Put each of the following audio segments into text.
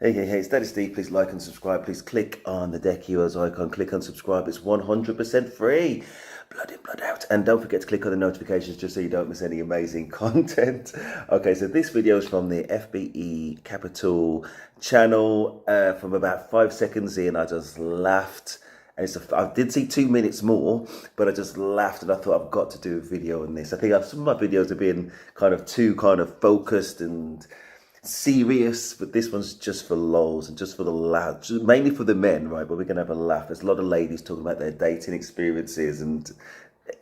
Hey, it's Daddy Steve. Please like and subscribe. Please click on the Deck Heroes icon. Click on subscribe. It's 100% free. Blood in, blood out. And don't forget to click on the notifications just so you don't miss any amazing content. Okay, so this video is from the FBE Capital channel. From about 5 seconds in, I just laughed. And I did see 2 minutes more, but I just laughed and I thought I've got to do a video on this. I think some of my videos have been kind of too focused and serious, but this one's just for lols and just for the laugh, mainly for the men, right? But we're gonna have a laugh. There's a lot of ladies talking about their dating experiences, and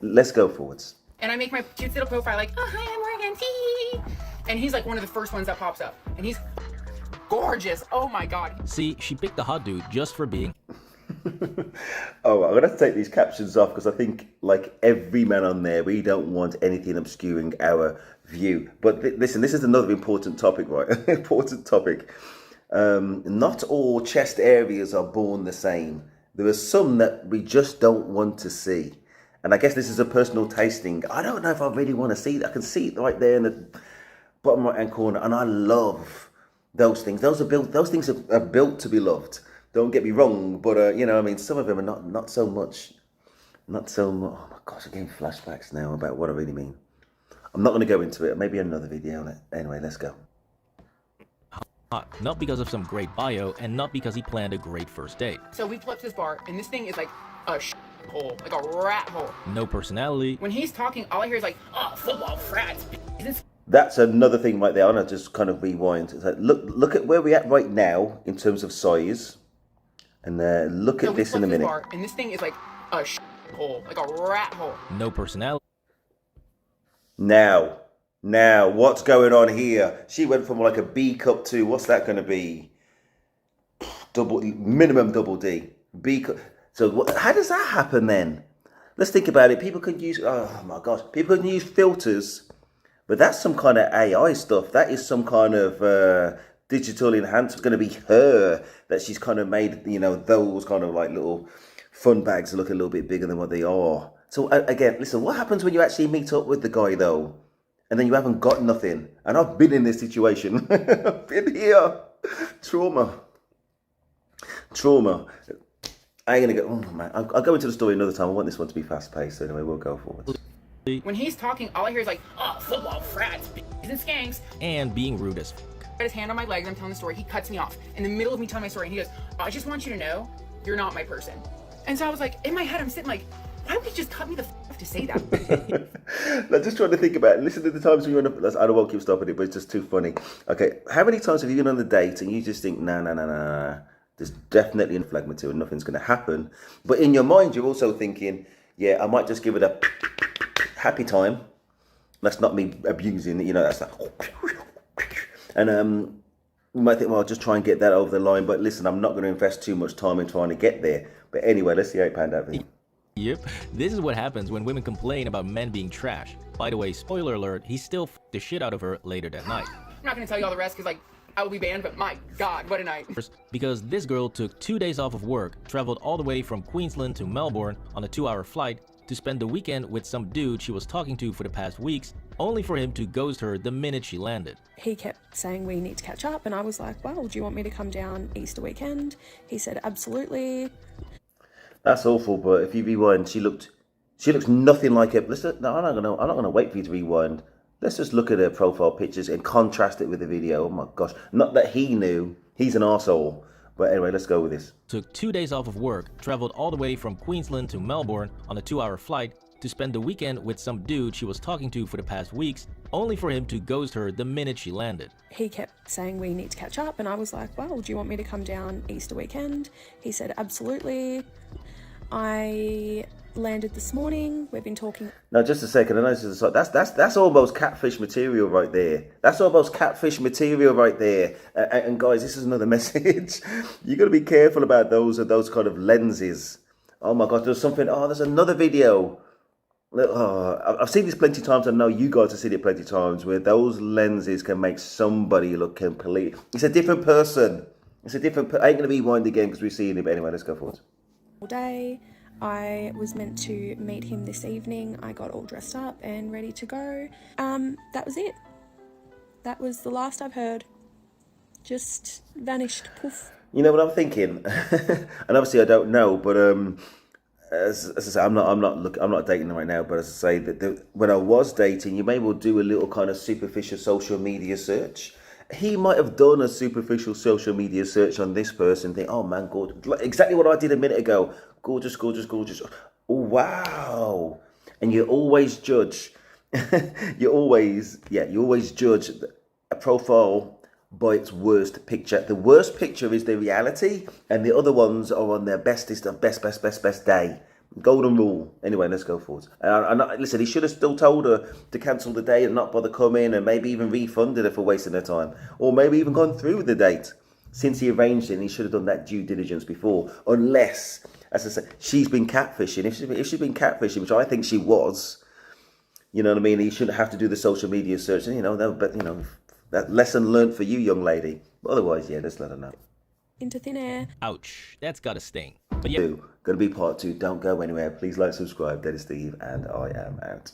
let's go forwards. And I make my cute little profile like, oh, hi, I'm Morgan, T. And he's like one of the first ones that pops up, and he's gorgeous. Oh my God. See, she picked the hot dude just for being. Oh, I'm gonna have to take these captions off because I think, like every man on there, we don't want anything obscuring our view. But listen, this is another important topic, right? Important topic. Not all chest areas are born the same. There are some that we just don't want to see. And I guess this is a personal tasting. I don't know if I really want to see that. I can see it right there in the bottom right hand corner, and I love those things. Those things are built to be loved. Don't get me wrong, but you know, I mean, some of them are not so much. Not so much. Oh my gosh, I'm getting flashbacks now about what I really mean. I'm not going to go into it. Maybe another video. Anyway, let's go. Hot, not because of some great bio, and not because he planned a great first date. So we pull up to this bar, and this thing is like a hole, like a rat hole. No personality. When he's talking, all I hear is like, oh, football frats. That's another thing right there. I'm going to just kind of rewind. It's like, look at where we're at right now in terms of size. And look at this in a minute. Bar, and this thing is like a hole, like a rat hole. No personality. Now, what's going on here? She went from like a B cup to, what's that going to be? Minimum double D. B cup. So how does that happen then? Let's think about it. People can use, oh my gosh, people can use filters, but that's some kind of AI stuff. That is some kind of digital enhancement. Going to be her that she's kind of made, you know, those kind of like little fun bags look a little bit bigger than what they are. So again, listen, what happens when you actually meet up with the guy though, and then you haven't got nothing? And I've been in this situation. I've been here. Trauma. I ain't gonna go. Oh man, I'll go into the story another time. I want this one to be fast paced. So anyway, we'll go forward. When he's talking, all I hear is like, oh, football frats and skanks. And being rude as Got his hand on my leg, and I'm telling the story. He cuts me off in the middle of me telling my story, and he goes, I just want you to know you're not my person. And so I was like, in my head, I'm sitting like, why would he just cut me the off to say that? Like, just trying to think about it. Listen to the times when you're on I won't keep stopping it, but it's just too funny. Okay, how many times have you been on a date and you just think, nah, there's definitely a flag material, nothing's going to happen. But in your mind, you're also thinking, yeah, I might just give it a happy time. That's not me abusing it, you know, that's like, and you might think, well, I'll just try and get that over the line. But listen, I'm not going to invest too much time in trying to get there. But anyway, let's see how it panned out for you. Yep, this is what happens when women complain about men being trash. By the way, spoiler alert, he still f***ed the shit out of her later that night. I'm not going to tell you all the rest because, like, I will be banned, but my God, what a night. Because this girl took 2 days off of work, traveled all the way from Queensland to Melbourne on a 2-hour flight to spend the weekend with some dude she was talking to for the past weeks, only for him to ghost her the minute she landed. He kept saying we need to catch up, and I was like, well, do you want me to come down Easter weekend? He said, absolutely. That's awful, but if you rewind, she looks nothing like it. No, I'm not gonna wait for you to rewind. Let's just look at her profile pictures and contrast it with the video. Oh my gosh. Not that he knew. He's an arsehole. But anyway, let's go with this. Took 2 days off of work, traveled all the way from Queensland to Melbourne on a 2-hour flight to spend the weekend with some dude she was talking to for the past weeks, only for him to ghost her the minute she landed. He kept saying we need to catch up, and I was like, well, do you want me to come down Easter weekend? He said, absolutely. I landed this morning. We've been talking. Now, just a second. I know this is that's almost catfish material right there. That's almost catfish material right there. And guys, this is another message. You got to be careful about those kind of lenses. Oh my God, there's something. Oh, there's another video. Oh, I've seen this plenty of times. I know you guys have seen it plenty of times where those lenses can make somebody look complete. It's a different person. It's a different. I ain't gonna rewind again because we've seen it. But anyway, let's go forward. All day. I was meant to meet him this evening. I got all dressed up and ready to go. That was it. That was the last I've heard. just vanished. Poof. You know what I'm thinking, and obviously I don't know, but as I say, I'm not dating right now. But as I say, when I was dating, you may well do a little kind of superficial social media search. He might have done a superficial social media search on this person, think, oh man, gorgeous, like exactly what I did a minute ago, gorgeous, gorgeous, gorgeous. Oh wow, and you always judge. you always judge a profile by its worst picture. The worst picture is the reality, and the other ones are on their bestest of best day. Golden rule. Anyway, let's go forward. Listen, he should have still told her to cancel the date and not bother coming, and maybe even refunded her for wasting her time, or maybe even gone through with the date. Since he arranged it, he should have done that due diligence before. Unless, as I said, she's been catfishing. If she's been catfishing, which I think she was, you know what I mean. He shouldn't have to do the social media search. You know, but you know. That lesson learned for you, young lady. Otherwise, yeah, just let her know. Into thin air. Ouch, that's gotta sting. But yeah. Going to be part 2. Don't go anywhere. Please like, subscribe. That is Steve, and I am out.